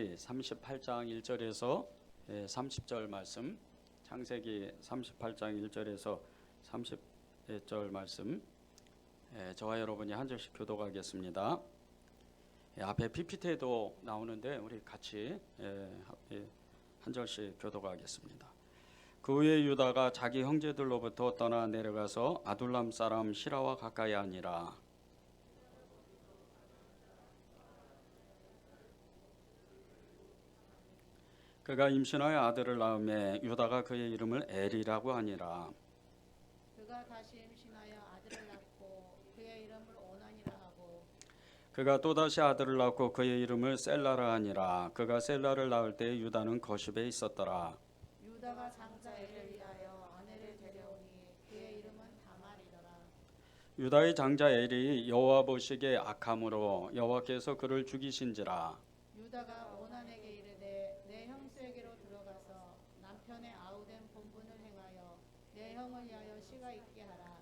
창세기 38장 1절에서 30절 말씀, 창세기 38장 1절에서 30절 말씀, 저와 여러분이 한 절씩 교독하겠습니다. 앞에 PPT에도 나오는데 우리 같이 한 절씩 교독하겠습니다. 그 후에 유다가 자기 형제들로부터 떠나 내려가서 아둘람 사람 시라와 가까이 하니라. 그가 임신하여 아들을 낳음에 유다가 그의 이름을 엘이라고 하니라. 그가 다시 임신하여 아들을 낳고 그의 이름을 오난이라 하고 그가 또다시 아들을 낳고 그의 이름을 셀라라 하니라. 그가 셀라를 낳을 때 유다는 거십에 있었더라. 유다가 장자 엘을 위하여 아내를 데려오니 그의 이름은 다말이더라. 유다의 장자 엘이 여호와 보시기에 악함으로 여호와께서 그를 죽이신지라. 유다가 오난에게 이르되 내 형수에게로 들어가서 남편의 아우된 본분을 행하여 내 형을 위하여 씨가 있게 하라.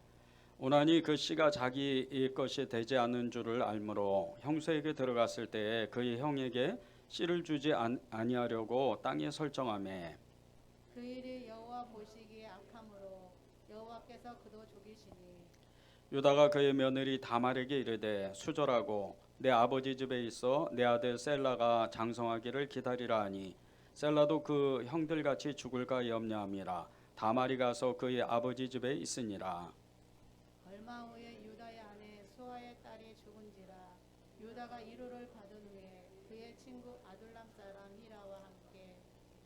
오난이 그 씨가 자기 것이 되지 않은 줄을 알므로 형수에게 들어갔을 때에 그의 형에게 씨를 주지 아니하려고 땅에 설정하매 그 일이 여호와 보시기에 악함으로 여호와께서 그도 죽이시니 유다가 그의 며느리 다말에게 이르되 수절하고 내 아버지 집에 있어 내 아들 셀라가 장성하기를 기다리라 하니 셀라도 그 형들같이 죽을까 염려함이라. 다말이 가서 그의 아버지 집에 있으니라. 얼마 후에 유다의 아내 수아의 딸이 죽은지라. 유다가 이루를 받은 후에 그의 친구 아둘람 사람 히라와 함께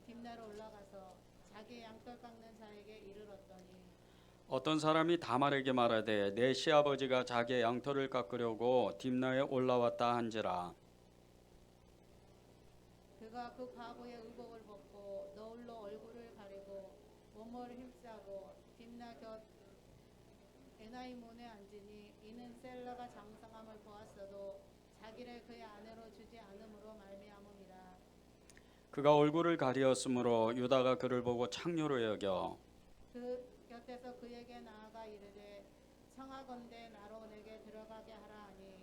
딥나로 올라가서 자기 양털 깎는 자에게 이르렀더니 어떤 사람이 다말에게 말하되 내 시아버지가 자기의 양털을 깎으려고 딥나에 올라왔다 한지라. 그가 그 과부의 의복을 벗고 너울로 얼굴을 가리고 몸을 휩싸고 딥나 곁 에나이문에 앉으니 이는 셀라가 장성함을 보았어도 자기를 그의 아내로 주지 않음으로 말미암음이라. 그가 얼굴을 가리었으므로 유다가 그를 보고 창녀로 여겨 그 곁에서 그에게 나아가 이르되 청하건대 나로 내게 들어가게 하라 하니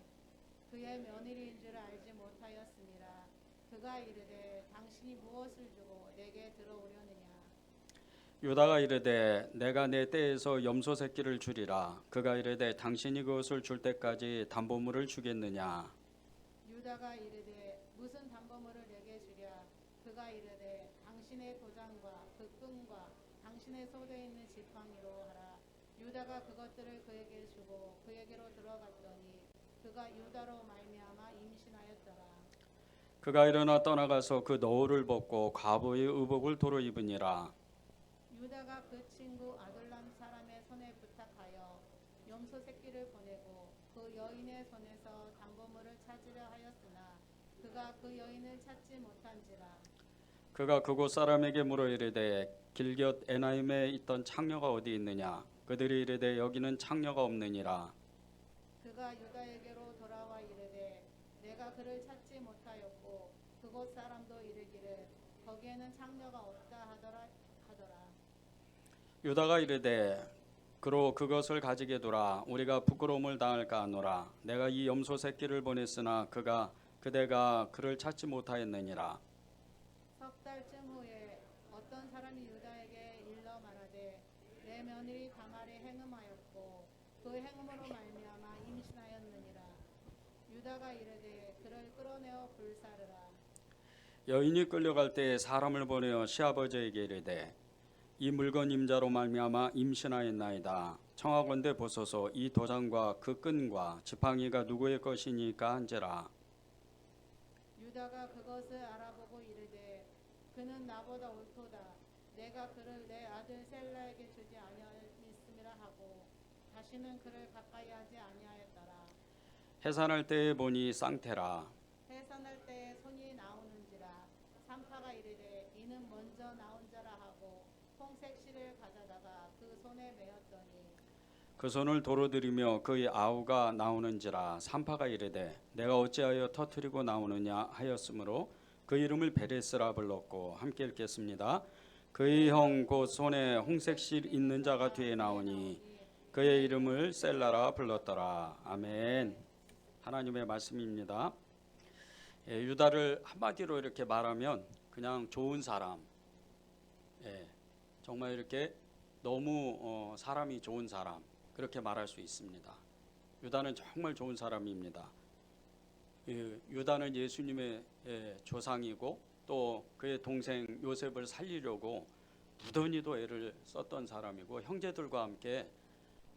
그의 며느리인 줄 알지 못하였습니다. 그가 이르되 당신이 무엇을 주고 내게 들어오려느냐. 유다가 이르되 내가 내 떼에서 염소 새끼를 주리라. 그가 이르되 당신이 그것을 줄 때까지 담보물을 주겠느냐. 유다가 이르되 무슨 담보물을 내게 주랴. 그가 이르되 당신의 도장과 그 끈과 당신의 손에 있는 지팡이로 하라. 유다가 그것들을 그에게 주고 그에게로 들어갔더니 그가 유다로 말미암아 임신하였더라. 그가 일어나 떠나가서 그 너울을 벗고 과부의 의복을 도로 입으니라. 유다가 그 친구 아둘람 사람의 손에 부탁하여 염소 새끼를 보내고 그 여인의 손에서 담보물을 찾으려 하였으나 그가 그 여인을 찾지 못한지라. 그가 그곳 사람에게 물어 이르되 길곁 에나임에 있던 창녀가 어디 있느냐. 그들이 이르되 여기는 창녀가 없느니라. 그가 유다에게로 돌아와 이르되 내가 그를 찾지 못하였고 그곳 사람도 이르기를 거기에는 창녀가 없다 하더라. 유다가 이르되 그로 그것을 가지게 두라. 우리가 부끄러움을 당할까 하노라. 내가 이 염소 새끼를 보냈으나 그대가 그를 찾지 못하였느니라. 석 달쯤 후에 어떤 사람이 유다에게 일러 말하되 내 며느리 다말이 행음하였고 그 행음으로 말미암아 임신하였느니라. 유다가 이르되 그를 끌어내어 불사르라. 여인이 끌려갈 때 사람을 보내어 시아버지에게 이르되 이 물건 임자로 말미암아 임신하였나이다. 청하건대 보소서 이 도장과 그 끈과 지팡이가 누구의 것이니까 한지라. 유다가 그것을 알아보고 이르되 그는 나보다 옳도다. 내가 그를 내 아들 셀라에게 주지 아니하였음이라 하고 다시는 그를 가까이 하지 아니하였더라. 해산할 때에 보니 쌍태라. 해산할 때에 손이 나오는지라. 산파가 이르되 이는 먼저 나온 자라 하고 홍색 실을 가져다가 그 손에 메었더니 그 손을 도로 들이며 그의 아우가 나오는지라. 산파가 이르되 내가 어찌하여 터뜨리고 나오느냐 하였으므로 그 이름을 베레스라 불렀고 함께 읽겠습니다. 그의 형 곧 손에 홍색 실 있는 자가 뒤에 나오니 그의 이름을 셀라라 불렀더라. 아멘. 하나님의 말씀입니다. 유다를 한마디로 이렇게 말하면 그냥 좋은 사람, 정말 이렇게 너무 사람이 좋은 사람, 그렇게 말할 수 있습니다. 유다는 정말 좋은 사람입니다. 유다는 예수님의 조상이고 또 그의 동생 요셉을 살리려고 무던히도 애를 썼던 사람이고 형제들과 함께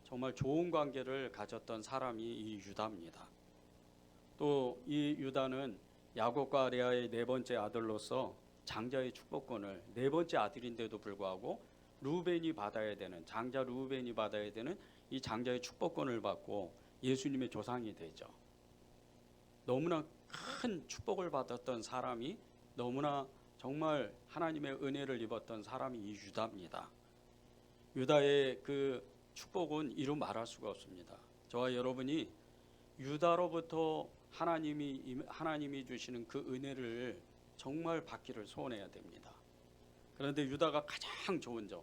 정말 좋은 관계를 가졌던 사람이 이 유다입니다. 또 이 유다는 야곱과 레아의 네 번째 아들로서 장자의 축복권을, 네 번째 아들인데도 불구하고 루벤이 받아야 되는, 장자 루벤이 받아야 되는 이 장자의 축복권을 받고 예수님의 조상이 되죠. 너무나 큰 축복을 받았던 사람이, 너무나 정말 하나님의 은혜를 입었던 사람이 이 유다입니다. 유다의 그 축복은 이루 말할 수가 없습니다. 저와 여러분이 유다로부터 하나님이 주시는 그 은혜를 정말 받기를 소원해야 됩니다. 그런데 유다가 가장 좋은 점,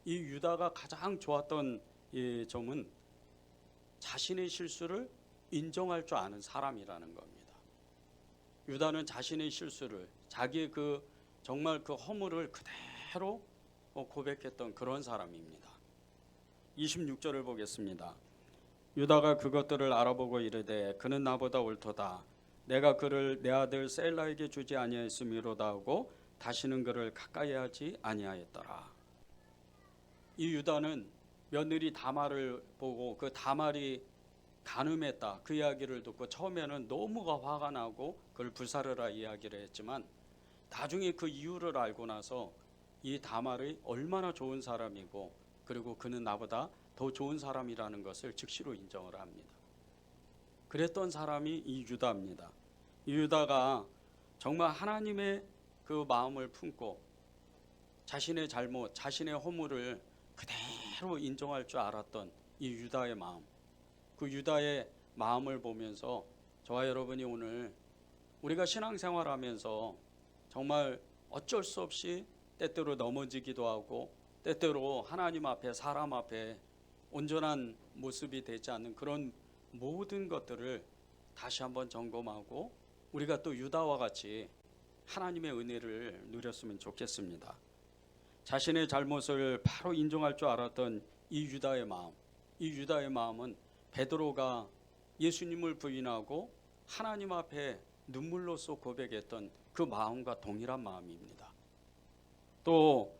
이 유다가 가장 좋았던 이 점은 자신의 실수를 인정할 줄 아는 사람이라는 겁니다. 유다는 자신의 실수를, 자기의 정말 그 허물을 그대로 고백했던 그런 사람입니다. 26절을 보겠습니다. 유다가 그것들을 알아보고 이르되 그는 나보다 옳도다. 내가 그를 내 아들 셀라에게 주지 아니하였음이로다 하고 다시는 그를 가까이 하지 아니하였더라. 이 유다는 며느리 다말을 보고 그 다말이 간음했다, 그 이야기를 듣고 처음에는 너무가 화가 나고 그걸 불사르라 이야기를 했지만 나중에 그 이유를 알고 나서 이 다말이 얼마나 좋은 사람이고 그리고 그는 나보다 더 좋은 사람이라는 것을 즉시로 인정을 합니다. 그랬던 사람이 이 유다입니다. 이 유다가 정말 하나님의 그 마음을 품고 자신의 잘못, 자신의 허물을 그대로 인정할 줄 알았던 이 유다의 마음, 그 유다의 마음을 보면서 저와 여러분이 오늘 우리가 신앙생활하면서 정말 어쩔 수 없이 때때로 넘어지기도 하고 때때로 하나님 앞에, 사람 앞에 온전한 모습이 되지 않는 그런 모든 것들을 다시 한번 점검하고 우리가 또 유다와 같이 하나님의 은혜를 누렸으면 좋겠습니다. 자신의 잘못을 바로 인정할 줄 알았던 이 유다의 마음, 이 유다의 마음은 베드로가 예수님을 부인하고 하나님 앞에 눈물로써 고백했던 그 마음과 동일한 마음입니다. 또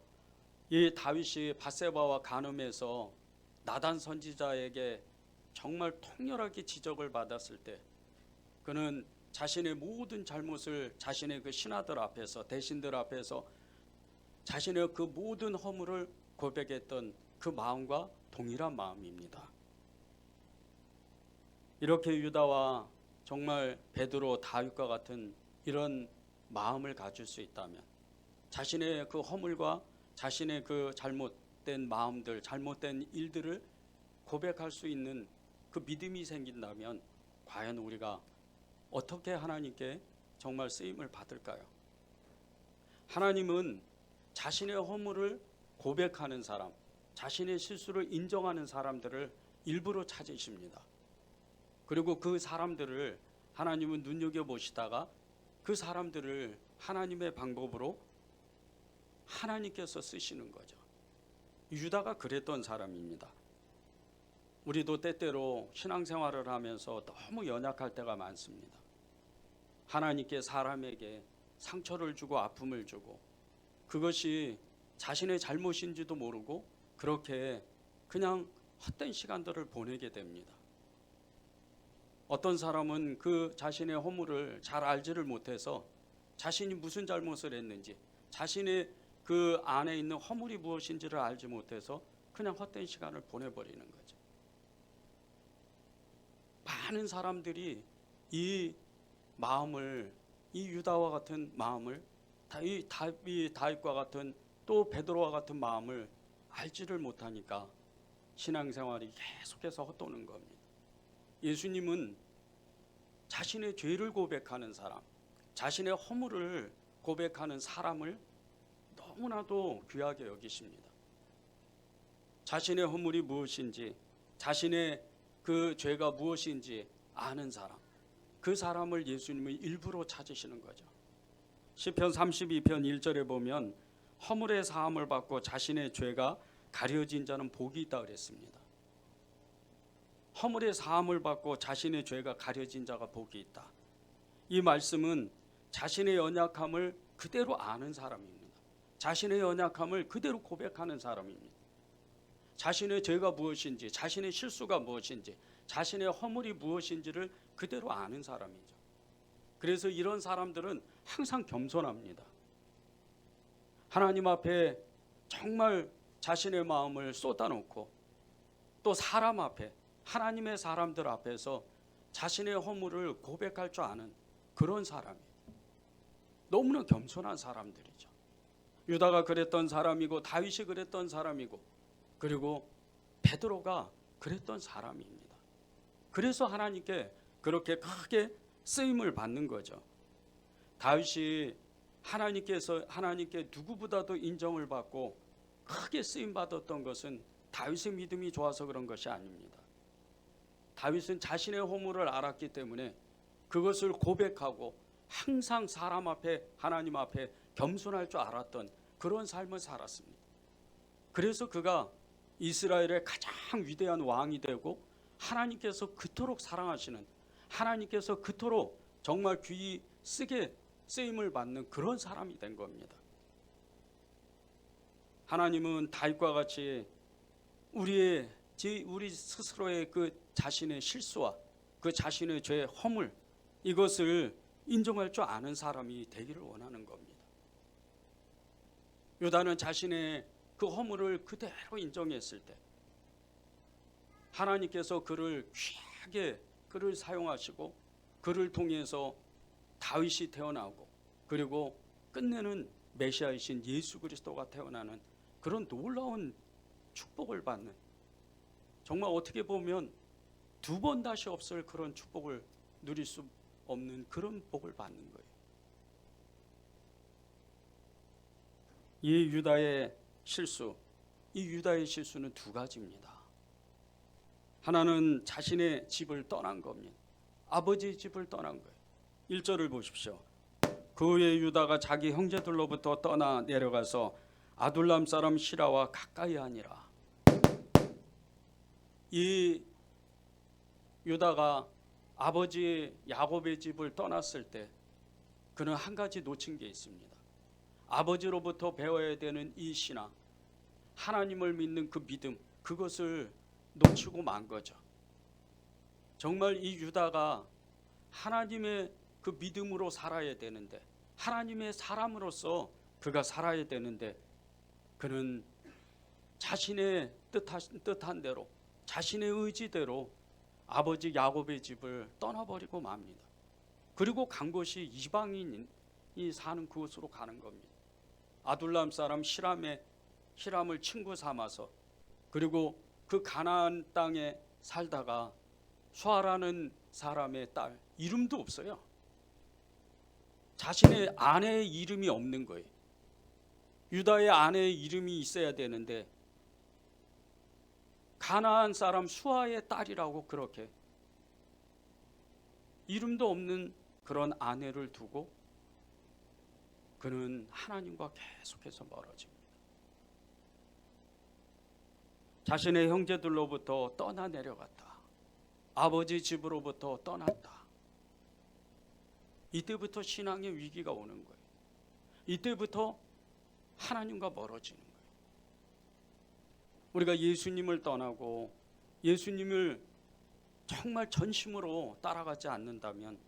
이 다윗이 밧세바와 간음해서 나단 선지자에게 정말 통렬하게 지적을 받았을 때 그는 자신의 모든 잘못을 자신의 그 신하들 앞에서, 대신들 앞에서 자신의 그 모든 허물을 고백했던 그 마음과 동일한 마음입니다. 이렇게 유다와 정말 베드로, 다윗과 같은 이런 마음을 가질 수 있다면, 자신의 그 허물과 자신의 그 잘못된 마음들, 잘못된 일들을 고백할 수 있는 그 믿음이 생긴다면 과연 우리가 어떻게 하나님께 정말 쓰임을 받을까요? 하나님은 자신의 허물을 고백하는 사람, 자신의 실수를 인정하는 사람들을 일부러 찾으십니다. 그리고 그 사람들을 하나님은 눈여겨보시다가 그 사람들을 하나님의 방법으로 하나님께서 쓰시는 거죠. 유다가 그랬던 사람입니다. 우리도 때때로 신앙생활을 하면서 너무 연약할 때가 많습니다. 하나님께, 사람에게 상처를 주고 아픔을 주고 그것이 자신의 잘못인지도 모르고 그렇게 그냥 헛된 시간들을 보내게 됩니다. 어떤 사람은 그 자신의 허물을 잘 알지를 못해서 자신이 무슨 잘못을 했는지, 자신의 그 안에 있는 허물이 무엇인지를 알지 못해서 그냥 헛된 시간을 보내버리는 거죠. 많은 사람들이 이 마음을, 이 유다와 같은 마음을, 이 다윗과 같은 또 베드로와 같은 마음을 알지를 못하니까 신앙생활이 계속해서 헛도는 겁니다. 예수님은 자신의 죄를 고백하는 사람, 자신의 허물을 고백하는 사람을 너무나도 귀하게 여기십니다. 자신의 허물이 무엇인지, 자신의 그 죄가 무엇인지 아는 사람, 그 사람을 예수님이 일부러 찾으시는 거죠. 시편 32편 1절에 보면 허물의 사함을 받고 자신의 죄가 가려진 자는 복이 있다 그랬습니다. 허물의 사함을 받고 자신의 죄가 가려진 자가 복이 있다. 이 말씀은 자신의 연약함을 그대로 아는 사람입니다. 자신의 연약함을 그대로 고백하는 사람입니다. 자신의 죄가 무엇인지, 자신의 실수가 무엇인지, 자신의 허물이 무엇인지를 그대로 아는 사람이죠. 그래서 이런 사람들은 항상 겸손합니다. 하나님 앞에 정말 자신의 마음을 쏟아놓고 또 사람 앞에, 하나님의 사람들 앞에서 자신의 허물을 고백할 줄 아는 그런 사람이에요. 너무나 겸손한 사람들이죠. 유다가 그랬던 사람이고 다윗이 그랬던 사람이고 그리고 베드로가 그랬던 사람입니다. 그래서 하나님께 그렇게 크게 쓰임을 받는 거죠. 다윗이 하나님께 누구보다도 인정을 받고 크게 쓰임 받았던 것은 다윗의 믿음이 좋아서 그런 것이 아닙니다. 다윗은 자신의 허물을 알았기 때문에 그것을 고백하고 항상 사람 앞에, 하나님 앞에 겸손할 줄 알았던 그런 삶을 살았습니다. 그래서 그가 이스라엘의 가장 위대한 왕이 되고 하나님께서 그토록 사랑하시는, 하나님께서 그토록 정말 귀히 쓰게 쓰임을 받는 그런 사람이 된 겁니다. 하나님은 다윗과 같이 우리 스스로의 그 자신의 실수와 그 자신의 죄의 허물, 이것을 인정할 줄 아는 사람이 되기를 원하는 겁니다. 유다는 자신의 그 허물을 그대로 인정했을 때 하나님께서 그를 귀하게 그를 사용하시고 그를 통해서 다윗이 태어나고 그리고 끝내는 메시아이신 예수 그리스도가 태어나는 그런 놀라운 축복을 받는, 정말 어떻게 보면 두 번 다시 없을 그런 축복을 누릴 수 없는 그런 복을 받는 거예요. 이 유다의 실수는 두 가지입니다. 하나는 자신의 집을 떠난 겁니다. 아버지의 집을 떠난 거예요. 1절을 보십시오. 그 후에 유다가 자기 형제들로부터 떠나 내려가서 아둘람 사람 시라와 가까이 하니라. 이 유다가 아버지 야곱의 집을 떠났을 때 그는 한 가지 놓친 게 있습니다. 아버지로부터 배워야 되는 이 신앙, 하나님을 믿는 그 믿음, 그것을 놓치고 만 거죠. 정말 이 유다가 하나님의 그 믿음으로 살아야 되는데, 하나님의 사람으로서 그가 살아야 되는데 그는 자신의 뜻한 대로, 자신의 의지대로 아버지 야곱의 집을 떠나버리고 맙니다. 그리고 간 곳이 이방인이 사는 그곳으로 가는 겁니다. 아둘람 사람 히람을 친구 삼아서, 그리고 그 가나안 땅에 살다가 수아라는 사람의 딸, 이름도 없어요. 자신의 아내의 이름이 없는 거예요. 유다의 아내의 이름이 있어야 되는데 가나안 사람 수아의 딸이라고 그렇게 이름도 없는 그런 아내를 두고 그는 하나님과 계속해서 멀어집니다. 자신의 형제들로부터 떠나 내려갔다. 아버지 집으로부터 떠났다. 이때부터 신앙의 위기가 오는 거예요. 이때부터 하나님과 멀어지는 거예요. 우리가 예수님을 떠나고 예수님을 정말 전심으로 따라가지 않는다면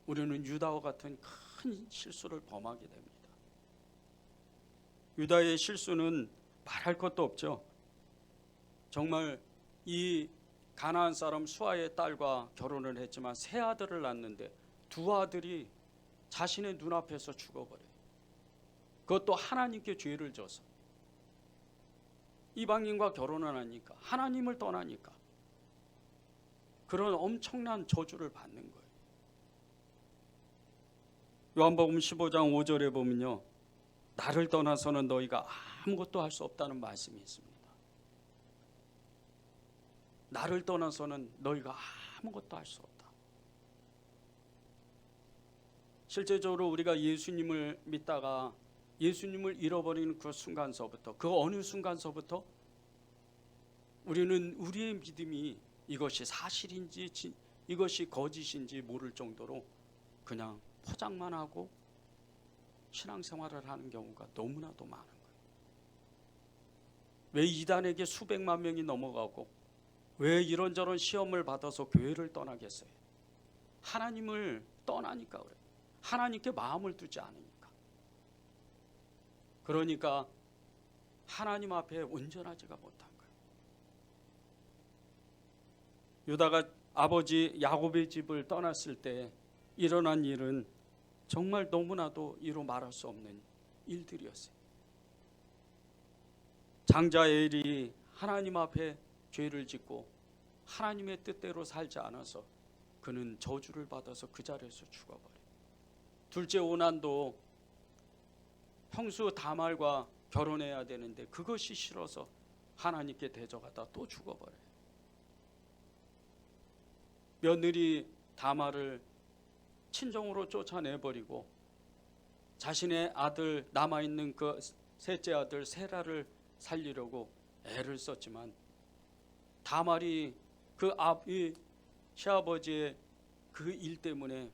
우리는 유다와 같은 큰 실수를 범하게 됩니다. 유다의 실수는 말할 것도 없죠. 정말 이 가나안 사람 수아의 딸과 결혼을 했지만 세 아들을 낳는데 두 아들이 자신의 눈앞에서 죽어버려요. 그것도 하나님께 죄를 져서. 이방인과 결혼을 하니까, 하나님을 떠나니까 그런 엄청난 저주를 받는 거예요. 요한복음 15장 5절에 보면요, 나를 떠나서는 너희가 아무것도 할 수 없다는 말씀이 있습니다. 나를 떠나서는 너희가 아무것도 할 수 없다. 실제적으로 우리가 예수님을 믿다가 예수님을 잃어버리는 그 순간서부터, 그 어느 순간서부터 우리는 우리의 믿음이 이것이 사실인지 이것이 거짓인지 모를 정도로 그냥 포장만 하고 신앙생활을 하는 경우가 너무나도 많은 거예요. 왜 이단에게 수백만 명이 넘어가고 왜 이런저런 시험을 받아서 교회를 떠나겠어요? 하나님을 떠나니까 그래요. 하나님께 마음을 두지 않으니까. 그러니까 하나님 앞에 온전하지가 못한 거예요. 유다가 아버지 야곱의 집을 떠났을 때 일어난 일은 정말 너무나도 이루 말할 수 없는 일들이었어요. 장자 엘이 하나님 앞에 죄를 짓고 하나님의 뜻대로 살지 않아서 그는 저주를 받아서 그 자리에서 죽어버려요. 둘째 오난도 형수 다말과 결혼해야 되는데 그것이 싫어서 하나님께 대적하다 또 죽어버려요. 며느리 다말을 친정으로 쫓아내버리고 자신의 아들 남아있는 그 셋째 아들 세라를 살리려고 애를 썼지만 다말이 그 시아버지의 그 일 때문에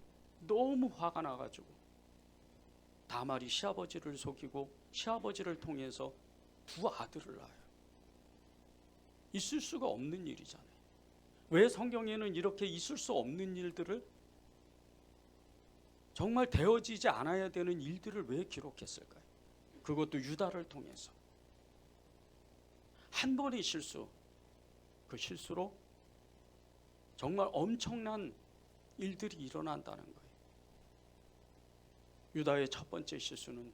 너무 화가 나가지고 다말이 시아버지를 속이고 시아버지를 통해서 두 아들을 낳아요. 있을 수가 없는 일이잖아요. 왜 성경에는 이렇게 있을 수 없는 일들을, 정말 되어지지 않아야 되는 일들을 왜 기록했을까요? 그것도 유다를 통해서. 한 번의 실수, 그 실수로 정말 엄청난 일들이 일어난다는 거예요. 유다의 첫 번째 실수는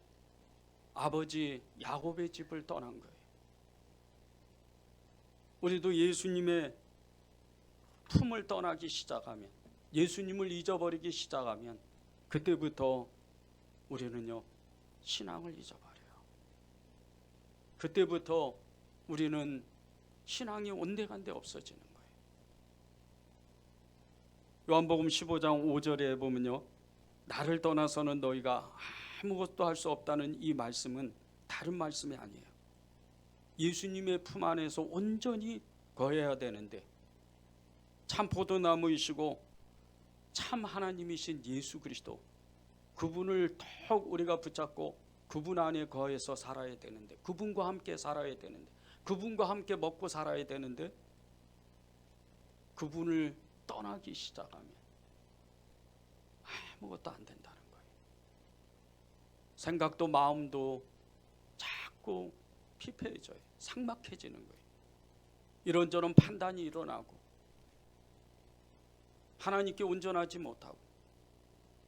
아버지 야곱의 집을 떠난 거예요. 우리도 예수님의 품을 떠나기 시작하면, 예수님을 잊어버리기 시작하면 그때부터 우리는요 신앙을 잊어버려요. 그때부터 우리는 신앙이 온데간데 없어지는 거예요. 요한복음 15장 5절에 보면요, 나를 떠나서는 너희가 아무것도 할 수 없다는 이 말씀은 다른 말씀이 아니에요. 예수님의 품 안에서 온전히 거해야 되는데, 참 포도나무이시고 참 하나님이신 예수 그리스도, 그분을 더욱 우리가 붙잡고 그분 안에 거해서 살아야 되는데, 그분과 함께 살아야 되는데, 그분과 함께 먹고 살아야 되는데, 그분을 떠나기 시작하면 아무것도 안 된다는 거예요. 생각도 마음도 자꾸 피폐해져요. 삭막해지는 거예요. 이런저런 판단이 일어나고 하나님께 온전하지 못하고,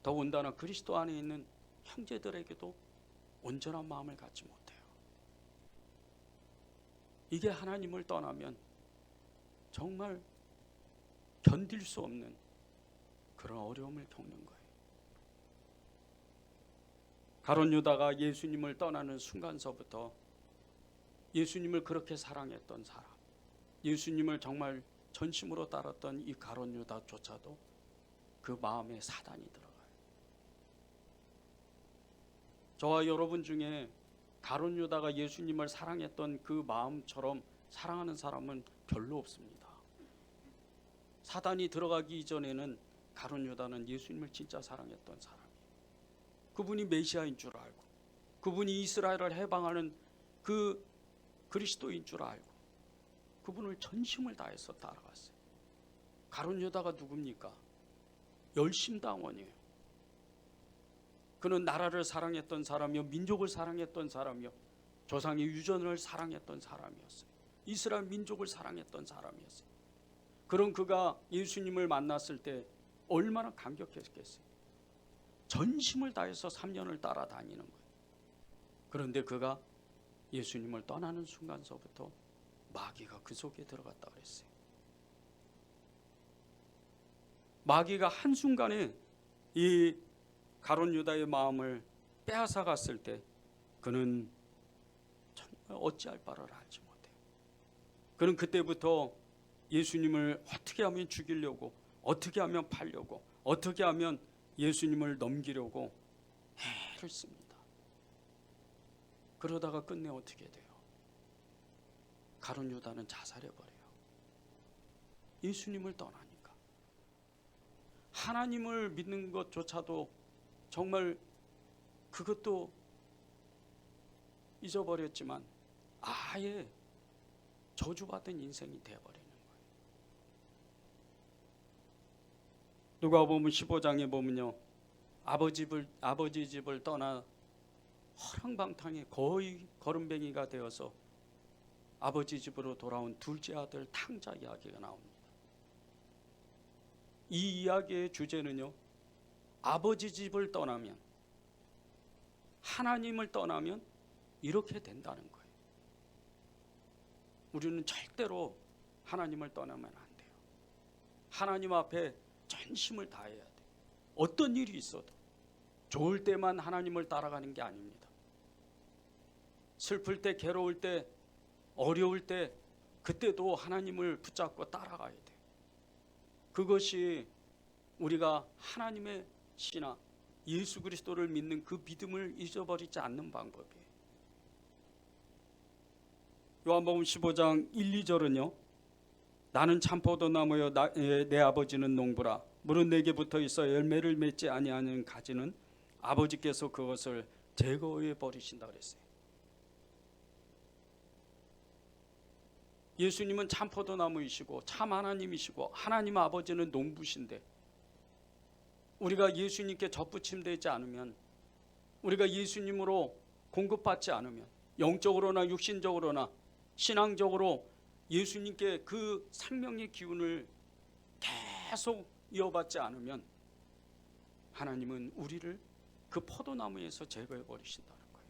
더군다나 그리스도 안에 있는 형제들에게도 온전한 마음을 갖지 못해요. 이게 하나님을 떠나면 정말 견딜 수 없는 그런 어려움을 겪는 거예요. 가룟 유다가 예수님을 떠나는 순간서부터 예수님을 그렇게 사랑했던 사람, 예수님을 정말 전심으로 따랐던 이 가룟 유다조차도 그 마음에 사단이 들어가요. 저와 여러분 중에 가룟 유다가 예수님을 사랑했던 그 마음처럼 사랑하는 사람은 별로 없습니다. 사단이 들어가기 이전에는 가룟 유다는 예수님을 진짜 사랑했던 사람이에요. 그분이 메시아인 줄 알고, 그분이 이스라엘을 해방하는 그 그리스도인 줄 알고 그분을 전심을 다해서 따라갔어요. 가룟 유다가 누굽니까? 열심당원이에요. 그는 나라를 사랑했던 사람이요, 민족을 사랑했던 사람이요, 조상의 유전을 사랑했던 사람이었어요. 이스라엘 민족을 사랑했던 사람이었어요. 그런 그가 예수님을 만났을 때 얼마나 감격했겠어요. 전심을 다해서 3년을 따라다니는 거예요. 그런데 그가 예수님을 떠나는 순간서부터 마귀가 그 속에 들어갔다 그랬어요. 마귀가 한순간에 이 가룟 유다의 마음을 빼앗아 갔을 때 그는 정말 어찌할 바를 알지 못해요. 그는 그때부터 예수님을 어떻게 하면 죽이려고, 어떻게 하면 팔려고, 어떻게 하면 예수님을 넘기려고 애를 씁니다. 그러다가 끝내 어떻게 돼요? 가룟 유다는 자살해버려요. 예수님을 떠나니까. 하나님을 믿는 것조차도 정말 그것도 잊어버렸지만 아예 저주받은 인생이 되어버리는 거예요. 누가복음 15장에 보면요, 아버지 집을 떠나 허랑방탕에 거의 거름뱅이가 되어서 아버지 집으로 돌아온 둘째 아들 탕자 이야기가 나옵니다. 이 이야기의 주제는요, 아버지 집을 떠나면, 하나님을 떠나면 이렇게 된다는 거예요. 우리는 절대로 하나님을 떠나면 안 돼요. 하나님 앞에 전심을 다해야 돼요. 어떤 일이 있어도 좋을 때만 하나님을 따라가는 게 아닙니다. 슬플 때, 괴로울 때, 어려울 때, 그때도 하나님을 붙잡고 따라가야 돼요. 그것이 우리가 하나님의 신앙, 예수 그리스도를 믿는 그 믿음을 잊어버리지 않는 방법이에요. 요한복음 15장 1, 2절은요, 나는 참포도나무여 내 아버지는 농부라. 물은 내게 붙어 있어 열매를 맺지 아니하는 가지는 아버지께서 그것을 제거해 버리신다 그랬어요. 예수님은 참포도나무이시고 참 하나님이시고 하나님 아버지는 농부신데, 우리가 예수님께 접붙임되지 않으면, 우리가 예수님으로 공급받지 않으면, 영적으로나 육신적으로나 신앙적으로 예수님께 그 생명의 기운을 계속 이어받지 않으면 하나님은 우리를 그 포도나무에서 제거해 버리신다는 거예요.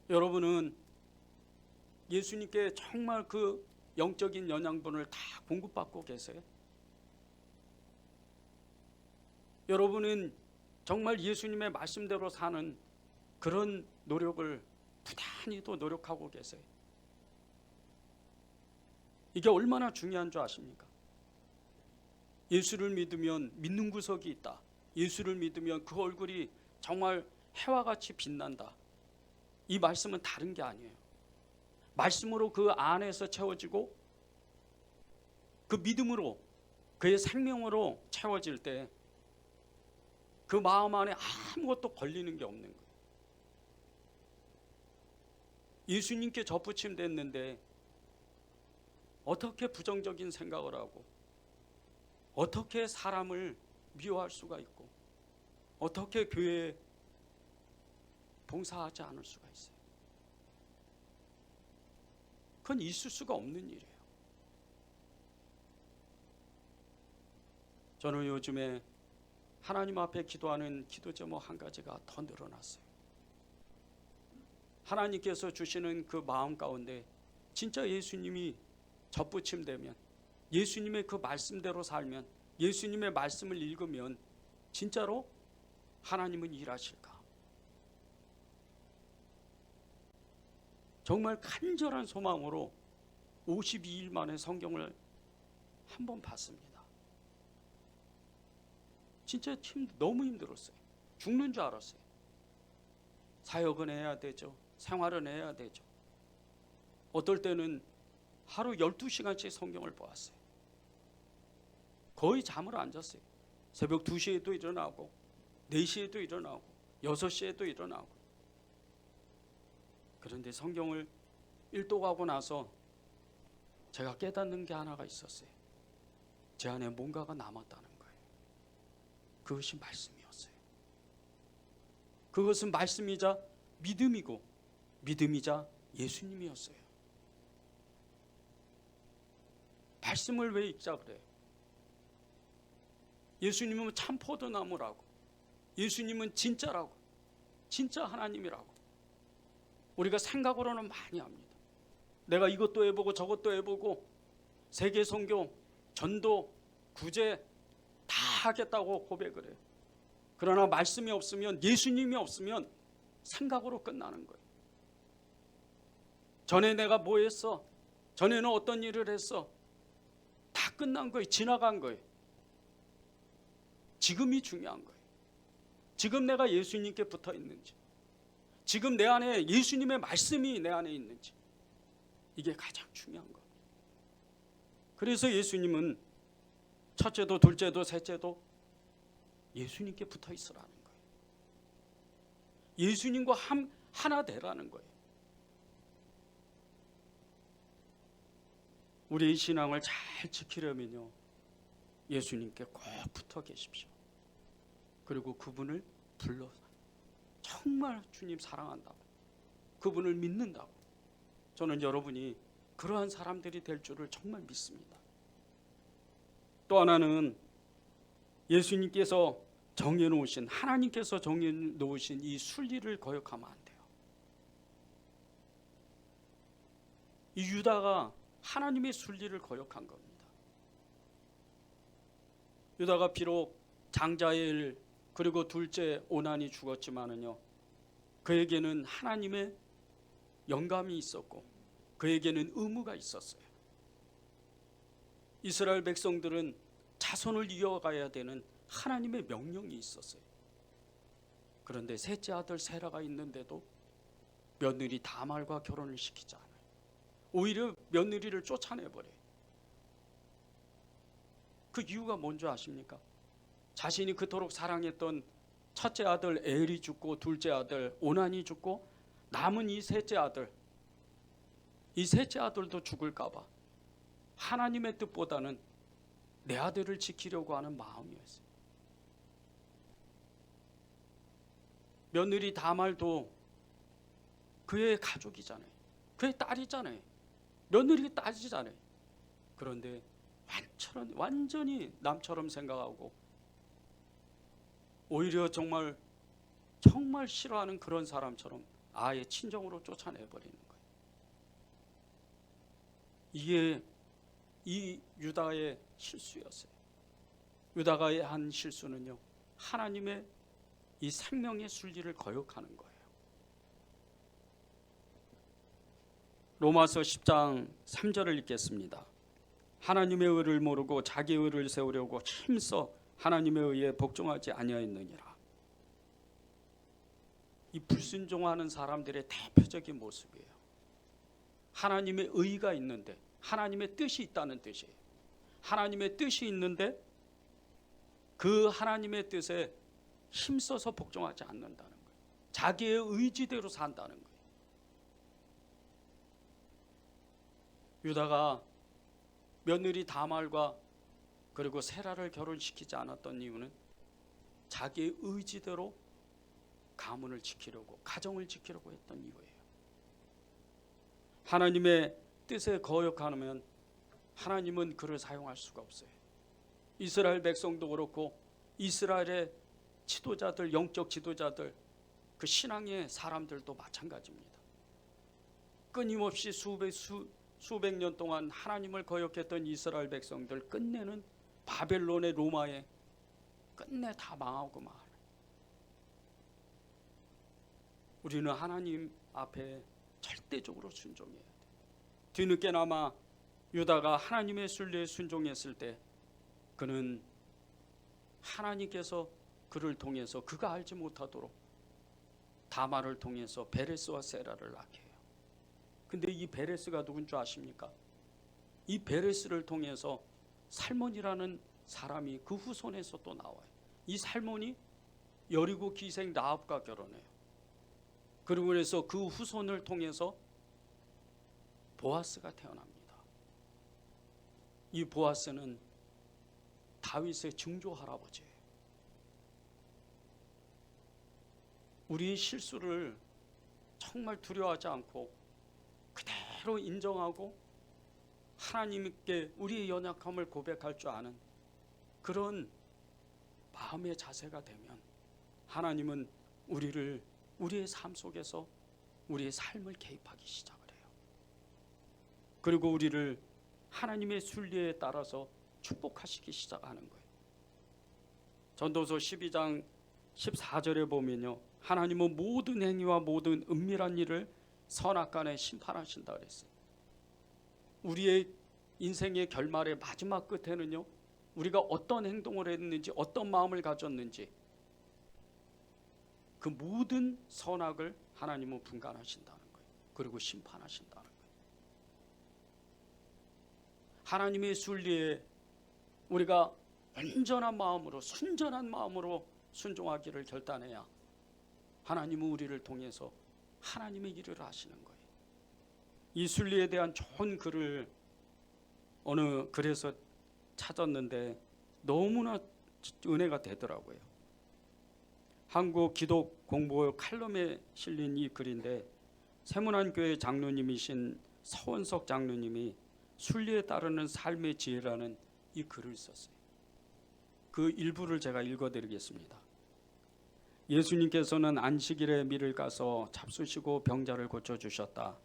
여러분은 예수님께 정말 그 영적인 영양분을 다 공급받고 계세요? 여러분은 정말 예수님의 말씀대로 사는 그런 노력을 부단히 또 노력하고 계세요? 이게 얼마나 중요한 줄 아십니까? 예수를 믿으면 믿는 구석이 있다. 예수를 믿으면 그 얼굴이 정말 해와 같이 빛난다. 이 말씀은 다른 게 아니에요. 말씀으로 그 안에서 채워지고 그 믿음으로, 그의 생명으로 채워질 때 그 마음 안에 아무것도 걸리는 게 없는 거예요. 예수님께 접붙임 됐는데 어떻게 부정적인 생각을 하고, 어떻게 사람을 미워할 수가 있고, 어떻게 교회에 봉사하지 않을 수가 있어요? 그건 있을 수가 없는 일이에요. 저는 요즘에 하나님 앞에 기도하는 기도 제목 한 가지가 더 늘어났어요. 하나님께서 주시는 그 마음 가운데 진짜 예수님이 접붙임되면, 예수님의 그 말씀대로 살면, 예수님의 말씀을 읽으면 진짜로 하나님은 일하실까? 정말 간절한 소망으로 52일 만에 성경을 한 번 봤습니다. 진짜 너무 힘들었어요. 죽는 줄 알았어요. 사역은 해야 되죠. 생활은 해야 되죠. 어떨 때는 하루 12시간씩 성경을 보았어요. 거의 잠을 안 잤어요. 새벽 2시에도 일어나고 4시에도 일어나고 6시에도 일어나고. 그런데 성경을 일독하고 나서 제가 깨닫는 게 하나가 있었어요. 제 안에 뭔가가 남았다는 거예요. 그것이 말씀이었어요. 그것은 말씀이자 믿음이고 믿음이자 예수님이었어요. 말씀을 왜 읽자 그래요? 예수님은 참 포도나무라고, 예수님은 진짜라고, 진짜 하나님이라고 우리가 생각으로는 많이 합니다. 내가 이것도 해보고 저것도 해보고 세계 선교, 전도, 구제 다 하겠다고 고백을 해요. 그러나 말씀이 없으면, 예수님이 없으면 생각으로 끝나는 거예요. 전에 내가 뭐 했어? 전에는 어떤 일을 했어? 다 끝난 거예요. 지나간 거예요. 지금이 중요한 거예요. 지금 내가 예수님께 붙어 있는지, 지금 내 안에 예수님의 말씀이 내 안에 있는지, 이게 가장 중요한 거예요. 그래서 예수님은 첫째도 둘째도 셋째도 예수님께 붙어 있으라는 거예요. 예수님과 하나 되라는 거예요. 우리의 신앙을 잘 지키려면요, 예수님께 꼭 붙어 계십시오. 그리고 그분을 불러서 정말 주님 사랑한다고, 그분을 믿는다고, 저는 여러분이 그러한 사람들이 될 줄을 정말 믿습니다. 또 하나는 예수님께서 정해놓으신, 하나님께서 정해놓으신 이 순리를 거역하면 안 돼요. 이 유다가 하나님의 순리를 거역한 겁니다. 유다가 비록 장자엘 그리고 둘째 오난이 죽었지만은요, 그에게는 하나님의 영감이 있었고 그에게는 의무가 있었어요. 이스라엘 백성들은 자손을 이어가야 되는 하나님의 명령이 있었어요. 그런데 셋째 아들 세라가 있는데도 며느리 다말과 결혼을 시키지 않아요. 오히려 며느리를 쫓아내버려요. 그 이유가 뭔지 아십니까? 자신이 그토록 사랑했던 첫째 아들 엘이 죽고 둘째 아들 오난이 죽고 남은 이 셋째 아들도 죽을까 봐 하나님의 뜻보다는 내 아들을 지키려고 하는 마음이었어요. 며느리 다말도 그의 가족이잖아요. 그의 딸이잖아요. 며느리 딸이잖아요. 그런데 완전히 남처럼 생각하고 오히려 정말 싫어하는 그런 사람처럼 아예 친정으로 쫓아내버리는 거예요. 이게 이 유다의 실수였어요. 유다가 한 실수는요, 하나님의 이 생명의 순리를 거역하는 거예요. 로마서 10장 3절을 읽겠습니다. 하나님의 의를 모르고 자기 의를 세우려고 힘써 하나님의 의에 복종하지 아니하였느니라. 이 불순종하는 사람들의 대표적인 모습이에요. 하나님의 의가 있는데, 하나님의 뜻이 있다는 뜻이에요. 하나님의 뜻이 있는데 그 하나님의 뜻에 힘써서 복종하지 않는다는 거예요. 자기의 의지대로 산다는 거예요. 유다가 며느리 다말과 그리고 세라를 결혼시키지 않았던 이유는 자기의 의지대로 가문을 지키려고, 가정을 지키려고 했던 이유예요. 하나님의 뜻에 거역하면 하나님은 그를 사용할 수가 없어요. 이스라엘 백성도 그렇고 이스라엘의 지도자들, 영적 지도자들, 그 신앙의 사람들도 마찬가지입니다. 끊임없이 수백 년 동안 하나님을 거역했던 이스라엘 백성들 끝내는 바벨론의 로마에 끝내 다 망하고 말아요. 우리는 하나님 앞에 절대적으로 순종해야 돼요. 뒤늦게나마 유다가 하나님의 순리에 순종했을 때 그는 하나님께서 그를 통해서 그가 알지 못하도록 다말을 통해서 베레스와 세라를 낳게 해요. 근데 이 베레스가 누군 줄 아십니까? 이 베레스를 통해서 살몬이라는 사람이 그 후손에서 또 나와요. 이 살몬이 여리고 기생 라합과 결혼해요. 그리고 그래서 그 후손을 통해서 보아스가 태어납니다. 이 보아스는 다윗의 증조 할아버지예요. 우리의 실수를 정말 두려워하지 않고 그대로 인정하고 하나님께 우리의 연약함을 고백할 줄 아는 그런 마음의 자세가 되면 하나님은 우리의 삶 속에서 우리의 삶을 개입하기 시작을 해요. 그리고 우리를 하나님의 순리에 따라서 축복하시기 시작하는 거예요. 전도서 12장 14절에 보면요, 하나님은 모든 행위와 모든 은밀한 일을 선악간에 심판하신다 그랬어요. 우리의 인생의 결말의 마지막 끝에는요, 우리가 어떤 행동을 했는지, 어떤 마음을 가졌는지, 그 모든 선악을 하나님은 분간하신다는 거예요. 그리고 심판하신다는 거예요. 하나님의 순리에 우리가 온전한 마음으로, 순전한 마음으로 순종하기를 결단해야 하나님은 우리를 통해서 하나님의 일을 하시는 거예요. 이 순리에 대한 좋은 글을 어느 글에서 찾았는데 너무나 은혜가 되더라고요. 한국 기독 공보 칼럼에 실린 이 글인데, 세문안교회 장로님이신 서원석 장로님이 순리에 따르는 삶의 지혜라는 이 글을 썼어요. 그 일부를 제가 읽어드리겠습니다. 예수님께서는 안식일에 밀을 까서 잡수시고 병자를 고쳐주셨다.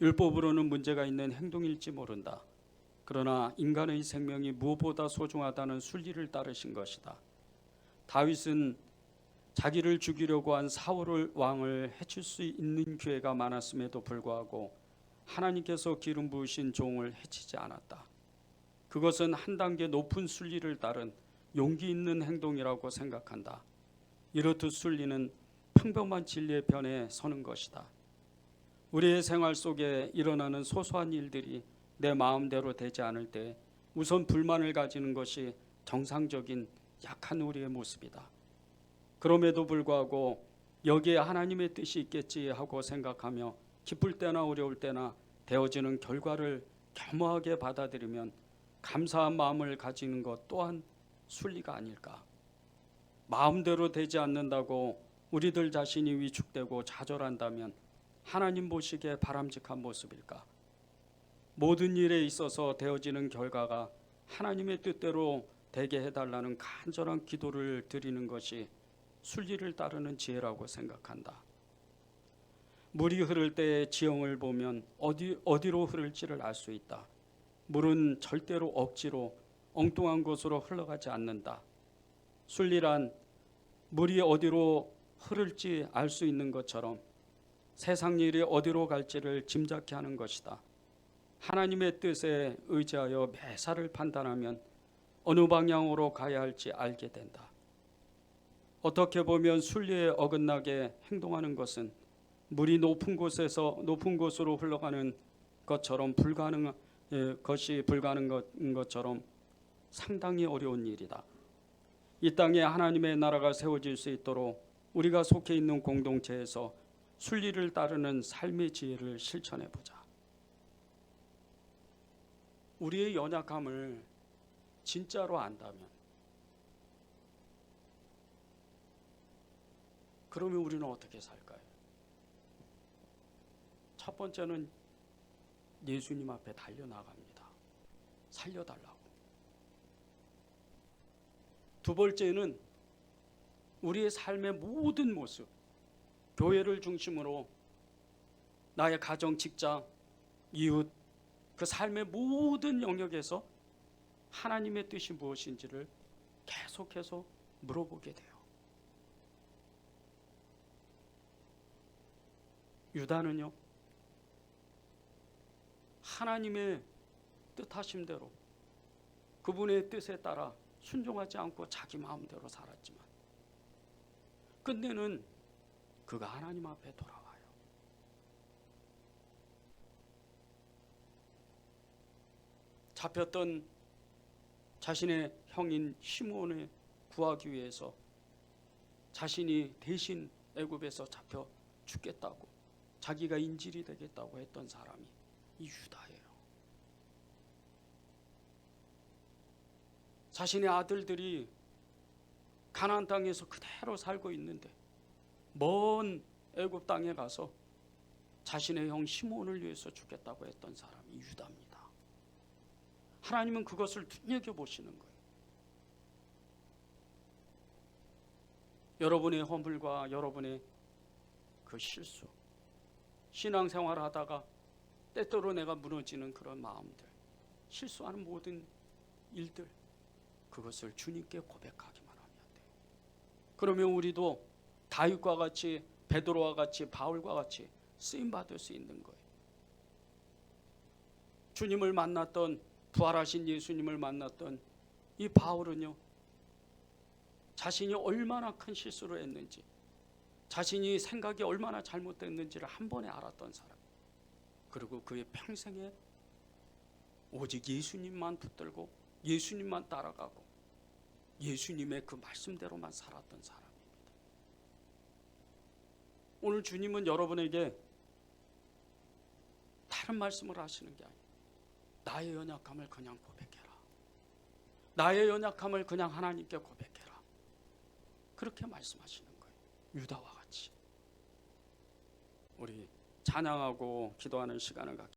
율법으로는 문제가 있는 행동일지 모른다. 그러나 인간의 생명이 무엇보다 소중하다는 순리를 따르신 것이다. 다윗은 자기를 죽이려고 한 사울 왕을 해칠 수 있는 기회가 많았음에도 불구하고 하나님께서 기름 부으신 종을 해치지 않았다. 그것은 한 단계 높은 순리를 따른 용기 있는 행동이라고 생각한다. 이렇듯 순리는 평범한 진리의 편에 서는 것이다. 우리의 생활 속에 일어나는 소소한 일들이 내 마음대로 되지 않을 때 우선 불만을 가지는 것이 정상적인 약한 우리의 모습이다. 그럼에도 불구하고 여기에 하나님의 뜻이 있겠지 하고 생각하며 기쁠 때나 어려울 때나 되어지는 결과를 겸허하게 받아들이면 감사한 마음을 가지는 것 또한 순리가 아닐까. 마음대로 되지 않는다고 우리들 자신이 위축되고 좌절한다면 하나님 보시기에 바람직한 모습일까? 모든 일에 있어서 되어지는 결과가 하나님의 뜻대로 되게 해달라는 간절한 기도를 드리는 것이 순리를 따르는 지혜라고 생각한다. 물이 흐를 때의 지형을 보면 어디로 흐를지를 알 수 있다. 물은 절대로 억지로 엉뚱한 곳으로 흘러가지 않는다. 순리란 물이 어디로 흐를지 알 수 있는 것처럼 세상 일이 어디로 갈지를 짐작케 하는 것이다. 하나님의 뜻에 의지하여 매사를 판단하면 어느 방향으로 가야 할지 알게 된다. 어떻게 보면 순리에 어긋나게 행동하는 것은 물이 높은 곳으로 흘러가는 것처럼 불가능한 것처럼 상당히 어려운 일이다. 이 땅에 하나님의 나라가 세워질 수 있도록 우리가 속해 있는 공동체에서 순리를 따르는 삶의 지혜를 실천해 보자. 우리의 연약함을 진짜로 안다면, 그러면 우리는 어떻게 살까요? 첫 번째는 예수님 앞에 달려나갑니다. 살려달라고. 두 번째는 우리의 삶의 모든 모습, 교회를 중심으로 나의 가정, 직장, 이웃, 그 삶의 모든 영역에서 하나님의 뜻이 무엇인지를 계속해서 물어보게 돼요. 유다는요, 하나님의 뜻하심대로 그분의 뜻에 따라 순종하지 않고 자기 마음대로 살았지만 끝내는 그가 하나님 앞에 돌아와요. 잡혔던 자신의 형인 시므온을 구하기 위해서 자신이 대신 애굽에서 잡혀 죽겠다고, 자기가 인질이 되겠다고 했던 사람이 이 유다예요. 자신의 아들들이 가나안 땅에서 그대로 살고 있는데 먼 애굽 땅에 가서 자신의 형 시므온을 위해서 죽겠다고 했던 사람이 유다입니다. 하나님은 그것을 눈여겨보시는 거예요. 여러분의 허물과 여러분의 그 실수, 신앙생활을 하다가 때때로 내가 무너지는 그런 마음들, 실수하는 모든 일들, 그것을 주님께 고백하기만 하면 돼요. 그러면 우리도 다윗과 같이, 베드로와 같이, 바울과 같이 쓰임받을 수 있는 거예요. 주님을 만났던, 부활하신 예수님을 만났던 이 바울은요, 자신이 얼마나 큰 실수를 했는지, 자신이 생각이 얼마나 잘못됐는지를 한 번에 알았던 사람, 그리고 그의 평생에 오직 예수님만 붙들고 예수님만 따라가고 예수님의 그 말씀대로만 살았던 사람입니다. 오늘 주님은 여러분에게 다른 말씀을 하시는 게 아니에요. 나의 연약함을 그냥 고백해라. 나의 연약함을 그냥 하나님께 고백해라. 그렇게 말씀하시는 거예요. 유다와 같이. 우리 찬양하고 기도하는 시간을 갖게